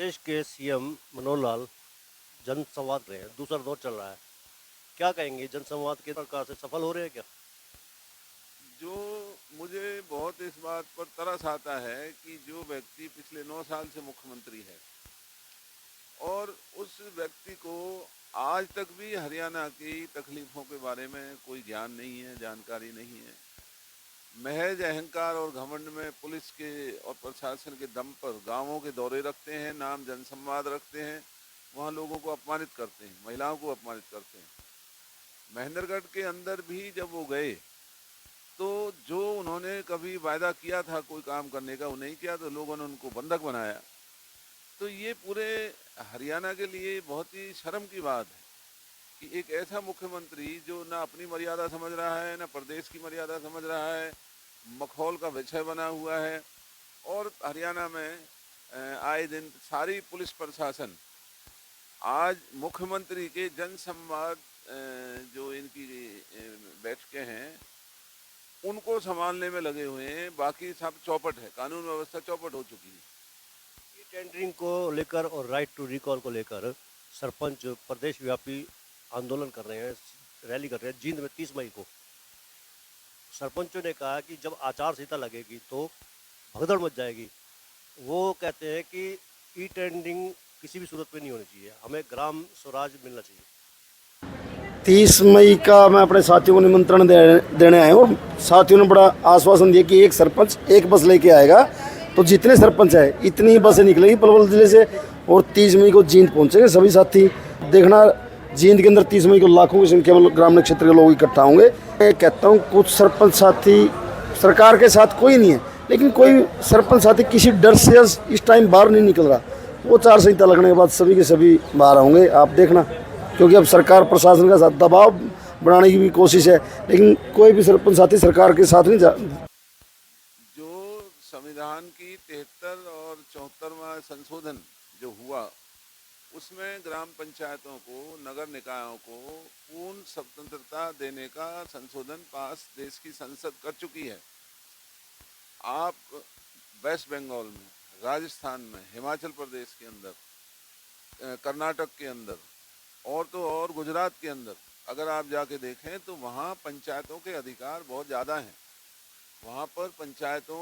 प्रदेश के सीएम मनोहर लाल जनसंवाद रहे हैं, दूसरा दौर चल रहा है। क्या कहेंगे, जनसंवाद के प्रकार से सफल हो रहे हैं क्या? जो मुझे बहुत इस बात पर तरस आता है कि जो व्यक्ति पिछले 9 साल से मुख्यमंत्री है और उस व्यक्ति को आज तक भी हरियाणा की तकलीफों के बारे में कोई ज्ञान नहीं है, जानकारी नहीं है। महज अहंकार और घमंड में पुलिस के और प्रशासन के दम पर गांवों के दौरे रखते हैं, नाम जनसंवाद रखते हैं, वहाँ लोगों को अपमानित करते हैं, महिलाओं को अपमानित करते हैं। महेंद्रगढ़ के अंदर भी जब वो गए तो जो उन्होंने कभी वायदा किया था कोई काम करने का वो नहीं किया, तो लोगों ने उनको बंधक बनाया। तो ये पूरे हरियाणा के लिए बहुत ही शर्म की बात है कि एक ऐसा मुख्यमंत्री जो ना अपनी मर्यादा समझ रहा है, ना प्रदेश की मर्यादा समझ रहा है, मखौल का विषय बना हुआ है। और हरियाणा में आए दिन सारी पुलिस प्रशासन आज मुख्यमंत्री के जनसंवाद जो इनकी बैठकें हैं उनको संभालने में लगे हुए हैं, बाकी सब चौपट है, कानून व्यवस्था चौपट हो चुकी है। ई टेंडरिंग को लेकर और राइट टू रिकॉल को लेकर सरपंच प्रदेश व्यापी आंदोलन कर रहे हैं, रैली कर रहे हैं जींद में 30 मई को। सरपंचों ने कहा कि जब आचार संहिता लगेगी तो भगदड़ मच जाएगी। वो कहते हैं कि ई टेंडरिंग किसी भी सूरत में नहीं होनी चाहिए, हमें ग्राम स्वराज मिलना चाहिए। 30 मई का मैं अपने साथियों को निमंत्रण देने आया हूँ और साथियों ने बड़ा आश्वासन दिया कि एक सरपंच एक बस लेके आएगा, तो जितने सरपंच है इतनी ही बसें निकलेगी पलवल जिले से और 30 मई को जींद पहुंचेंगे सभी साथी। देखना जींद के अंदर 30 मई को लाखों की संख्या में ग्रामीण क्षेत्र के लोग इकट्ठा होंगे। मैं कहता हूँ कुछ सरपंच साथी सरकार के साथ कोई नहीं है, लेकिन कोई सरपंच साथी किसी डर से इस टाइम बाहर नहीं निकल रहा। वो आचार संहिता लगने के बाद सभी के सभी बाहर होंगे, आप देखना, क्योंकि अब सरकार प्रशासन का साथ दबाव बनाने की भी कोशिश है, लेकिन कोई भी सरपंच साथी सरकार के साथ नहीं जो संविधान की 73 और 74वां संशोधन जो हुआ उसमें ग्राम पंचायतों को, नगर निकायों को पूर्ण स्वतंत्रता देने का संशोधन पास देश की संसद कर चुकी है। आप वेस्ट बंगाल में, राजस्थान में, हिमाचल प्रदेश के अंदर, कर्नाटक के अंदर और तो और गुजरात के अंदर अगर आप जाके देखें तो वहाँ पंचायतों के अधिकार बहुत ज़्यादा हैं। वहाँ पर पंचायतों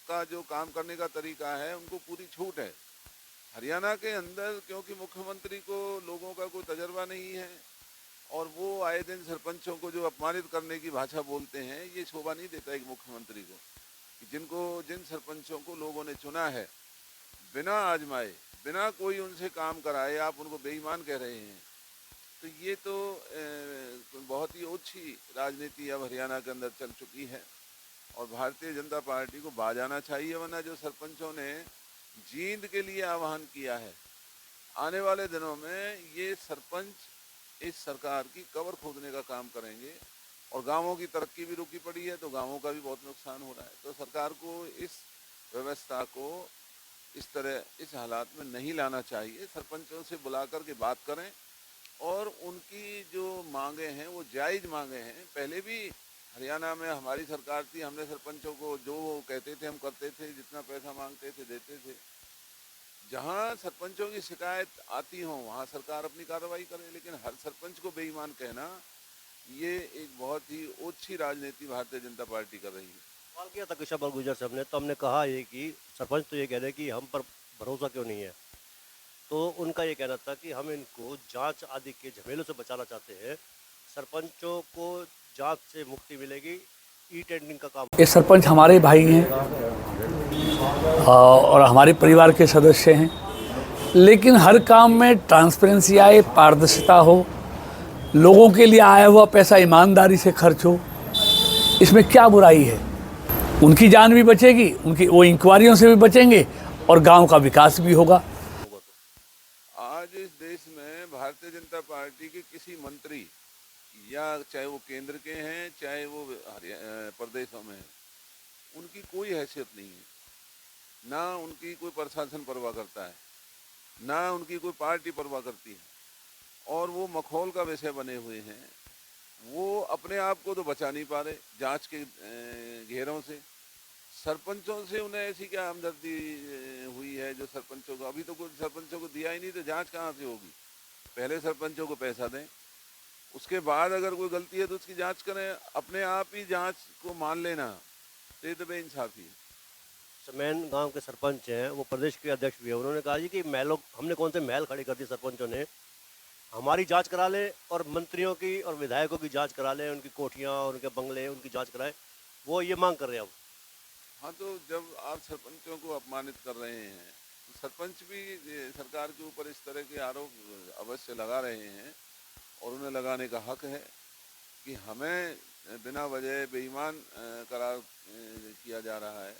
का जो काम करने का तरीका है उनको पूरी छूट है। हरियाणा के अंदर क्योंकि मुख्यमंत्री को लोगों का कोई तजर्बा नहीं है और वो आए दिन सरपंचों को जो अपमानित करने की भाषा बोलते हैं, ये शोभा नहीं देता एक मुख्यमंत्री को कि जिन सरपंचों को लोगों ने चुना है बिना आजमाए, बिना कोई उनसे काम कराए आप उनको बेईमान कह रहे हैं। तो ये तो बहुत ही ओछी राजनीति अब हरियाणा के अंदर चल चुकी है और भारतीय जनता पार्टी को बाज आना चाहिए, वरना जो सरपंचों ने जींद के लिए आह्वान किया है, आने वाले दिनों में ये सरपंच इस सरकार की कब्र खोदने का काम करेंगे और गांवों की तरक्की भी रुकी पड़ी है तो गांवों का भी बहुत नुकसान हो रहा है। तो सरकार को इस व्यवस्था को इस तरह इस हालात में नहीं लाना चाहिए। सरपंचों से बुला कर के बात करें और उनकी जो मांगे हैं वो जायज़ मांगे हैं। पहले भी हरियाणा में हमारी सरकार थी, हमने सरपंचों को जो वो कहते थे हम करते थे, जितना पैसा मांगते थे देते थे। जहाँ सरपंचों की शिकायत आती हो वहाँ सरकार अपनी कार्रवाई करे, लेकिन हर सरपंच को बेईमान कहना ये एक बहुत ही ओछी राजनीति भारतीय जनता पार्टी कर रही है। सवाल किया था कृष्णा पाल गुर्जर साहब ने, तो हमने कहा ये कि सरपंच तो ये कह रहे हैं कि हम पर भरोसा क्यों नहीं है। तो उनका ये कहना था कि हम इनको जांच आदि के झमेलों से बचाना चाहते हैं, सरपंचों को जांच से मुक्ति मिलेगी, ई टेंडरिंग का काम। ये सरपंच हमारे भाई हैं और हमारे परिवार के सदस्य हैं, लेकिन हर काम में ट्रांसपेरेंसी आए, पारदर्शिता हो, लोगों के लिए आया हुआ पैसा ईमानदारी से खर्च हो, इसमें क्या बुराई है। उनकी जान भी बचेगी, उनकी वो इंक्वायरियों से भी बचेंगे और गांव का विकास भी होगा। आज इस देश में भारतीय जनता पार्टी के किसी मंत्री या चाहे वो केंद्र के हैं चाहे वो प्रदेशों में हैं, उनकी कोई हैसियत नहीं है, ना उनकी कोई प्रशासन परवाह करता है, ना उनकी कोई पार्टी परवाह करती है और वो मखौल का विषय बने हुए हैं। वो अपने आप को तो बचा नहीं पा रहे जांच के घेरों से, सरपंचों से उन्हें ऐसी क्या हमदर्दी हुई है जो सरपंचों को, अभी तो कुछ सरपंचों को दिया ही नहीं, तो जांच कहाँ से होगी? पहले सरपंचों को पैसा दें, उसके बाद अगर कोई गलती है तो उसकी जांच करें। अपने आप ही जांच को मान लेना तो ये तो बेइंसाफी है। समैन गांव के सरपंच हैं, वो प्रदेश के अध्यक्ष भी हैं। उन्होंने कहा जी कि महलों, हमने कौन से महल खड़े कर दिए सरपंचों ने, हमारी जांच करा ले और मंत्रियों की और विधायकों की जांच करा ले, उनकी कोठियाँ और उनके बंगले उनकी जांच कराएं। वो ये मांग कर रहे हैं अब। हाँ, तो जब आप सरपंचों को अपमानित कर रहे हैं तो सरपंच भी सरकार के ऊपर इस तरह के आरोप अवश्य लगा रहे हैं, और उन्हें लगाने का हक है कि हमें बिना वजह बेईमान करार किया जा रहा है,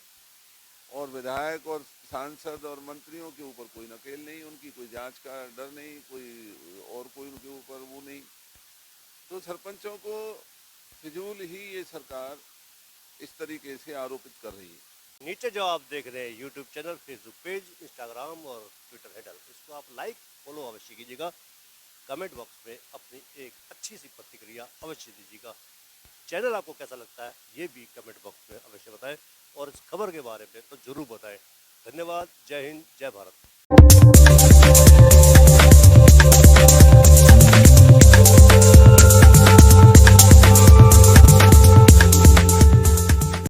और विधायक और सांसद और मंत्रियों के ऊपर कोई नकेल नहीं, उनकी कोई जांच का डर नहीं, कोई उनके ऊपर वो नहीं। तो सरपंचों को फिजूल ही ये सरकार इस तरीके से आरोपित कर रही है। नीचे जो आप देख रहे हैं YouTube channel, Facebook page, Instagram और ट्विटर हैंडल, इसको आप लाइक फॉलो अवश्य कीजिएगा। कमेंट बॉक्स में अपनी एक अच्छी सी प्रतिक्रिया अवश्य दीजिएगा। चैनल आपको कैसा लगता है ये भी कमेंट बॉक्स में अवश्य बताएं, और इस खबर के बारे में तो ज़रूर बताएं। धन्यवाद। जय हिंद, जय भारत।